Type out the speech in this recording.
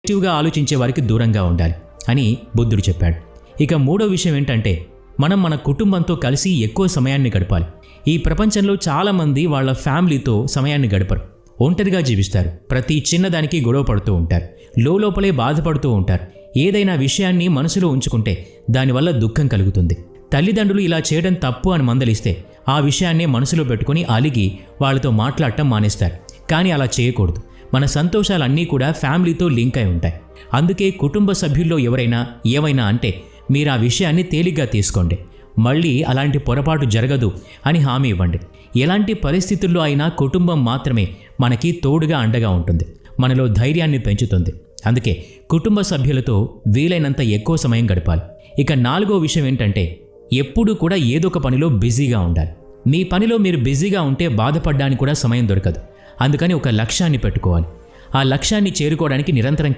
నెగిటివ్గా ఆలోచించే వారికి దూరంగా ఉండాలి అని బుద్ధుడు చెప్పాడు. ఇక మూడో విషయం ఏంటంటే మనం మన కుటుంబంతో కలిసి ఎక్కువ సమయాన్ని గడపాలి. ఈ ప్రపంచంలో చాలామంది వాళ్ళ ఫ్యామిలీతో సమయాన్ని గడపరు, ఒంటరిగా జీవిస్తారు. ప్రతి చిన్నదానికి గొడవ పడుతూ ఉంటారు, లోపలే బాధపడుతూ ఉంటారు. ఏదైనా విషయాన్ని మనసులో ఉంచుకుంటే దానివల్ల దుఃఖం కలుగుతుంది. తల్లిదండ్రులు ఇలా చేయడం తప్పు అని మందలిస్తే ఆ విషయాన్నే మనసులో పెట్టుకుని అలిగి వాళ్ళతో మాట్లాడటం మానేస్తారు. కానీ అలా చేయకూడదు. మన సంతోషాలన్నీ కూడా ఫ్యామిలీతో లింక్ అయి ఉంటాయి. అందుకే కుటుంబ సభ్యుల్లో ఎవరైనా ఏమైనా అంటే మీరు ఆ విషయాన్ని తేలిగ్గా తీసుకోండి. మళ్ళీ అలాంటి పొరపాటు జరగదు అని హామీ ఇవ్వండి. ఎలాంటి పరిస్థితుల్లో అయినా కుటుంబం మాత్రమే మనకి తోడుగా అండగా ఉంటుంది, మనలో ధైర్యాన్ని పెంచుతుంది. అందుకే కుటుంబ సభ్యులతో వీలైనంత ఎక్కువ సమయం గడపాలి. ఇక నాలుగో విషయం ఏంటంటే ఎప్పుడూ కూడా ఏదో ఒక పనిలో బిజీగా ఉండాలి. మీ పనిలో మీరు బిజీగా ఉంటే బాధపడడానికి కూడా సమయం దొరకదు. అందుకని ఒక లక్ష్యాన్ని పెట్టుకోవాలి. ఆ లక్ష్యాన్ని చేరుకోవడానికి నిరంతరం